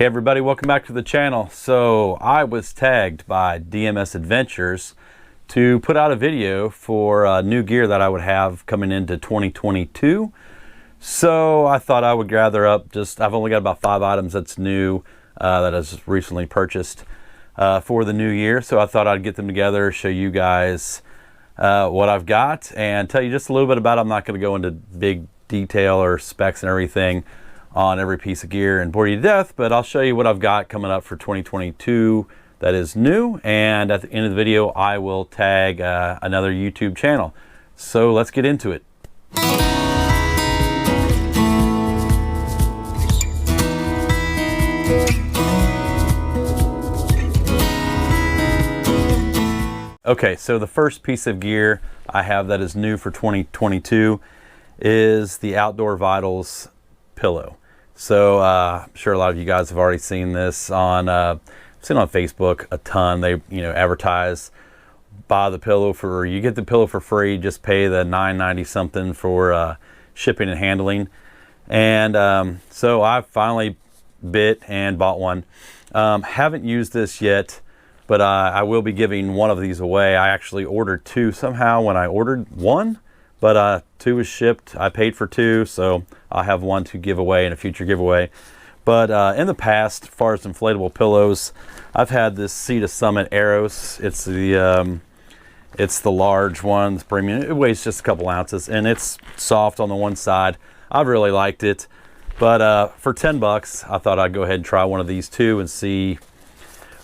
Hey everybody, welcome back to the channel. So I was tagged by DMS Adventures to put out a video for new gear that I would have coming into 2022. So I thought I would gather up I've only got about 5 items that's new that I just recently purchased for the new year. So I thought I'd get them together, show you guys what I've got and tell you just a little bit about it. I'm not going to go into big detail or specs and everything on every piece of gear and bore you to death, but I'll show you what I've got coming up for 2022 that is new, and at the end of the video I will tag another YouTube channel. So let's get into it. Okay, so the first piece of gear I have that is new for 2022 is the Outdoor Vitals pillow. So I'm sure a lot of you guys have already seen this on Facebook a ton. They advertise, buy the pillow for, you get the pillow for free, just pay the $9.90 something for shipping and handling. And so I finally bit and bought one. Haven't used this yet, but I will be giving one of these away. I actually ordered 2 somehow when I ordered 1. But 2 was shipped. I paid for 2, so I'll have 1 to give away in a future giveaway. But in the past, as far as inflatable pillows, I've had this Sea to Summit Aeros. It's the large one, it's premium. It weighs just a couple ounces, and it's soft on the one side. I've really liked it. But for 10 bucks, I thought I'd go ahead and try one of these too and see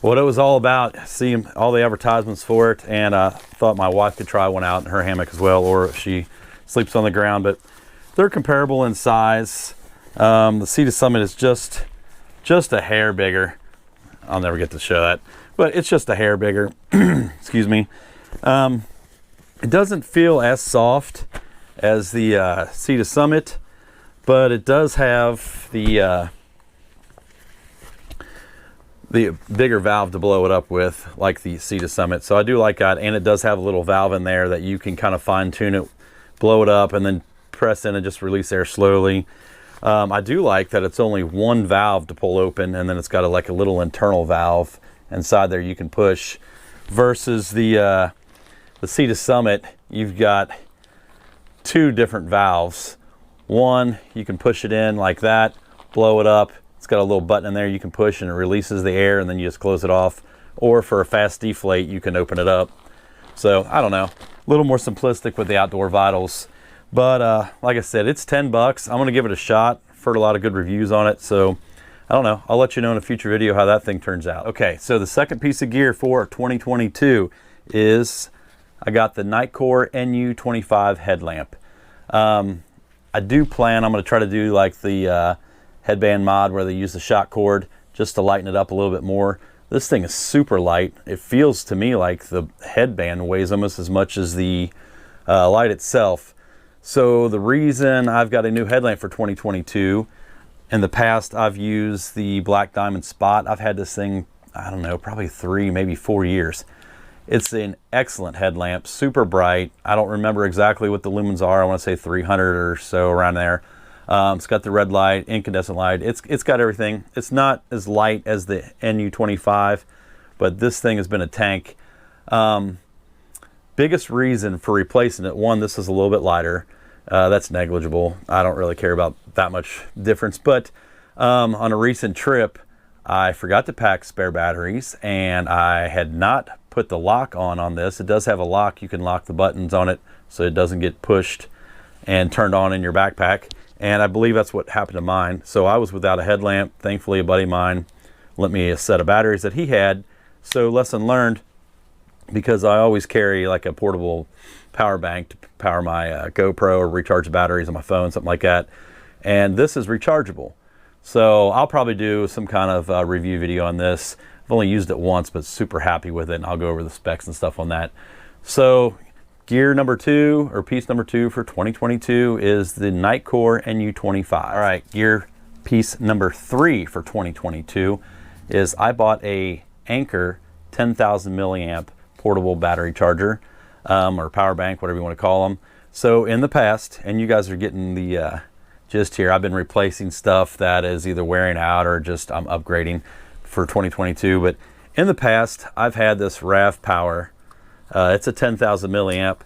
what it was all about, see all the advertisements for it, and I thought my wife could try one out in her hammock as well, or if she sleeps on the ground. But they're comparable in size. The Sea to Summit is just a hair bigger. I'll never get to show that, but it's just a hair bigger. Excuse me. It doesn't feel as soft as the Sea to Summit, but it does have the bigger valve to blow it up with, like the Sea to Summit. So I do like that, and it does have a little valve in there that you can kind of fine tune it, blow it up, and then press in and just release air slowly. I do like that it's only 1 valve to pull open, and then it's got like a little internal valve inside there you can push, versus the Sea to Summit, you've got 2 different valves. One, you can push it in like that, blow it up. It's got a little button in there you can push and it releases the air, and then you just close it off. Or for a fast deflate, you can open it up. So I don't know, a little more simplistic with the Outdoor Vitals. But like I said, it's 10 bucks. I'm gonna give it a shot. I've heard a lot of good reviews on it. So I don't know, I'll let you know in a future video how that thing turns out. Okay, so the second piece of gear for 2022 is I got the Nitecore Nu25 headlamp. I do plan, I'm gonna try to do like the headband mod where they use the shock cord just to lighten it up a little bit more. This thing is super light. It feels to me like the headband weighs almost as much as the light itself. So the reason I've got a new headlamp for 2022, in the past I've used the Black Diamond Spot. I've had this thing, I don't know, probably 3, maybe 4 years. It's an excellent headlamp, super bright. I don't remember exactly what the lumens are. I want to say 300 or so, around there. It's got the red light, incandescent light. It's got everything. It's not as light as the Nu25, but this thing has been a tank. Biggest reason for replacing it, one, this is a little bit lighter. That's negligible. I don't really care about that much difference. But on a recent trip, I forgot to pack spare batteries, and I had not put the lock on this. It does have a lock. You can lock the buttons on it so it doesn't get pushed and turned on in your backpack. And I believe that's what happened to mine. So I was without a headlamp. Thankfully, a buddy of mine lent me a set of batteries that he had. So lesson learned, because I always carry like a portable power bank to power my GoPro or recharge the batteries on my phone, something like that. And this is rechargeable. So I'll probably do some kind of review video on this. I've only used it once, but super happy with it. And I'll go over the specs and stuff on that. So gear number 2, or piece number 2 for 2022 is the Nitecore Nu25. All right, gear piece number 3 for 2022 is I bought a Anker 10,000 milliamp portable battery charger, or power bank, whatever you want to call them. So in the past, and you guys are getting the just here. I've been replacing stuff that is either wearing out or just I'm upgrading for 2022. But in the past, I've had this RAV Power. It's a 10,000 milliamp.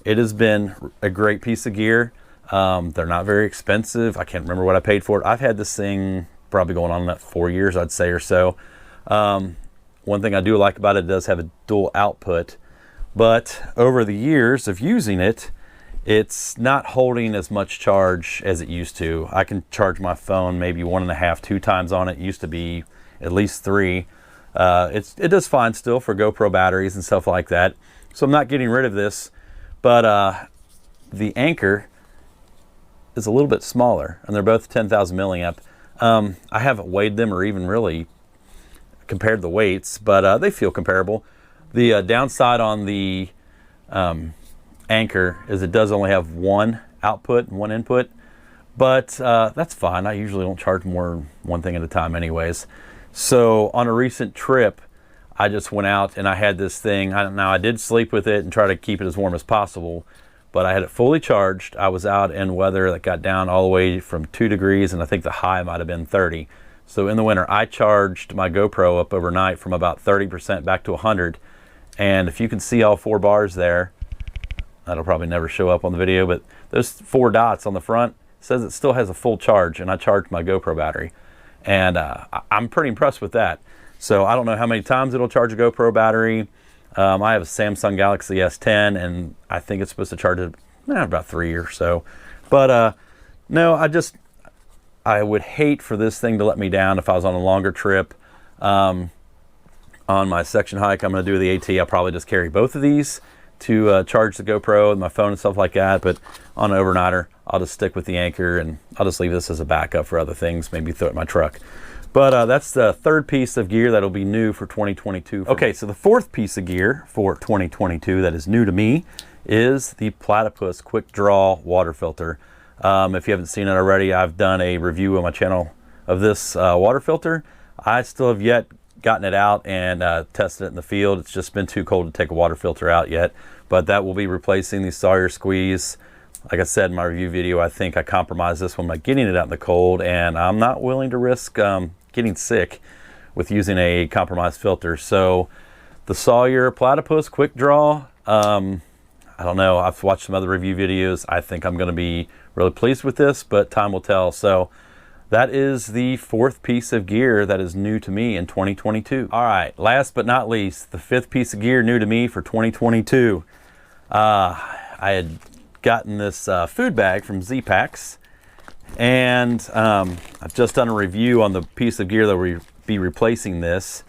It has been a great piece of gear. They're not very expensive. I can't remember what I paid for it. I've had this thing probably going on 4 years, I'd say, or so. One thing I do like about it, it does have a dual output, but over the years of using it, it's not holding as much charge as it used to. I can charge my phone maybe 1.5, 2 times on it. It used to be at least 3. It does fine still for GoPro batteries and stuff like that. So I'm not getting rid of this, but the Anker is a little bit smaller, and they're both 10,000 milliamp. I haven't weighed them or even really compared the weights, but they feel comparable. The downside on the Anker is it does only have one output and one input, but that's fine. I usually don't charge more than one thing at a time anyways. So on a recent trip, I just went out and I had this thing. Now I did sleep with it and try to keep it as warm as possible, but I had it fully charged. I was out in weather that got down all the way from 2 degrees, and I think the high might have been 30. So in the winter, I charged my GoPro up overnight from about 30% back to 100. And if you can see all 4 bars there, that'll probably never show up on the video, but those 4 dots on the front says it still has a full charge, and I charged my GoPro battery. And I'm pretty impressed with that. So I don't know how many times it'll charge a GoPro battery. I have a Samsung Galaxy S10, and I think it's supposed to charge it about 3 or so. But no, I would hate for this thing to let me down if I was on a longer trip. On my section hike I'm going to do the AT, I'll probably just carry both of these to charge the GoPro and my phone and stuff like that. But on an overnighter, I'll just stick with the Anker, and I'll just leave this as a backup for other things, maybe throw it in my truck. But that's the 3rd piece of gear that'll be new for 2022. Okay, so the 4th piece of gear for 2022 that is new to me is the Platypus Quickdraw water filter. If you haven't seen it already, I've done a review on my channel of this water filter. I still have yet gotten it out and tested it in the field. It's just been too cold to take a water filter out yet, but that will be replacing the Sawyer Squeeze. Like I said in my review video, I think I compromised this one by getting it out in the cold, and I'm not willing to risk getting sick with using a compromised filter. So the Sawyer Platypus Quickdraw, I don't know, I've watched some other review videos. I think I'm going to be really pleased with this, but time will tell. So that is the 4th piece of gear that is new to me in 2022. All right, last but not least, the 5th piece of gear new to me for 2022. I had gotten this food bag from Z-Packs, and I've just done a review on the piece of gear that will be replacing this.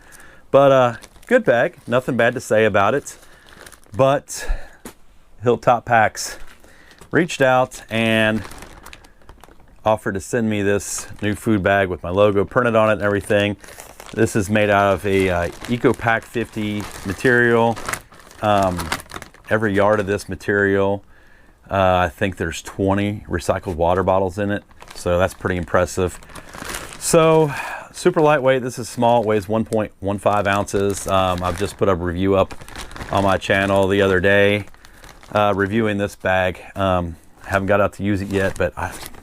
But good bag, nothing bad to say about it. But Hilltop Packs reached out and offered to send me this new food bag with my logo printed on it and everything. This is made out of a ecopak 50 material. Every yard of this material, I think there's 20 recycled water bottles in it, so that's pretty impressive. So super lightweight. This is small. It weighs 1.15 ounces. I've just put a review up on my channel the other day reviewing this bag. Haven't got out to use it yet, but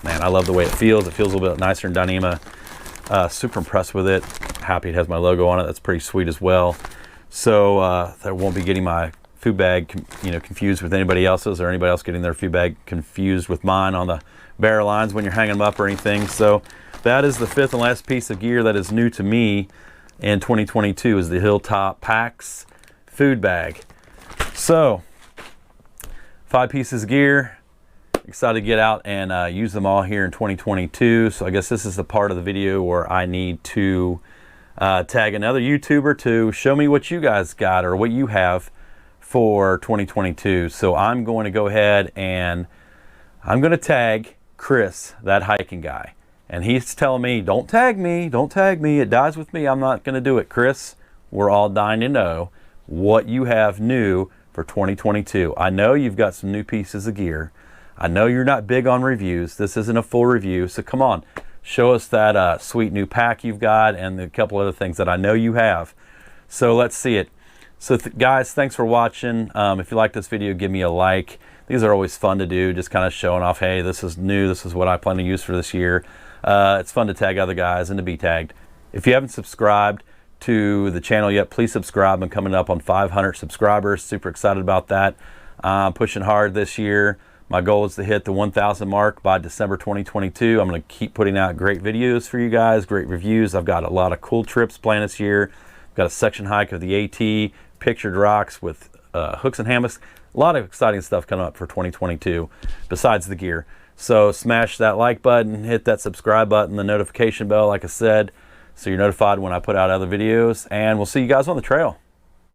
man, I love the way it feels. It feels a little bit nicer than Dyneema. Super impressed with it. Happy it has my logo on it. That's pretty sweet as well. So I won't be getting my food bag confused with anybody else's, or anybody else getting their food bag confused with mine on the barrel lines when you're hanging them up or anything. So that is the 5th and last piece of gear that is new to me in 2022, is the Hilltop Packs food bag. So 5 pieces of gear. Excited to get out and use them all here in 2022. So I guess this is the part of the video where I need to tag another YouTuber to show me what you guys got or what you have for 2022. So I'm going to go ahead and I'm going to tag Chris, that hiking guy. And he's telling me, don't tag me, don't tag me. It dies with me. I'm not going to do it. Chris, we're all dying to know what you have new for 2022. I know you've got some new pieces of gear. I know you're not big on reviews. This isn't a full review, so come on. Show us that sweet new pack you've got and a couple other things that I know you have. So let's see it. So guys, thanks for watching. If you like this video, give me a like. These are always fun to do, just kind of showing off, hey, this is new, this is what I plan to use for this year. It's fun to tag other guys and to be tagged. If you haven't subscribed to the channel yet, please subscribe. I'm coming up on 500 subscribers. Super excited about that. I'm pushing hard this year. My goal is to hit the 1,000 mark by December 2022. I'm going to keep putting out great videos for you guys, great reviews. I've got a lot of cool trips planned this year. I've got a section hike of the AT, pictured rocks with hooks and hammocks. A lot of exciting stuff coming up for 2022 besides the gear. So smash that like button, hit that subscribe button, the notification bell, like I said, so you're notified when I put out other videos, and we'll see you guys on the trail.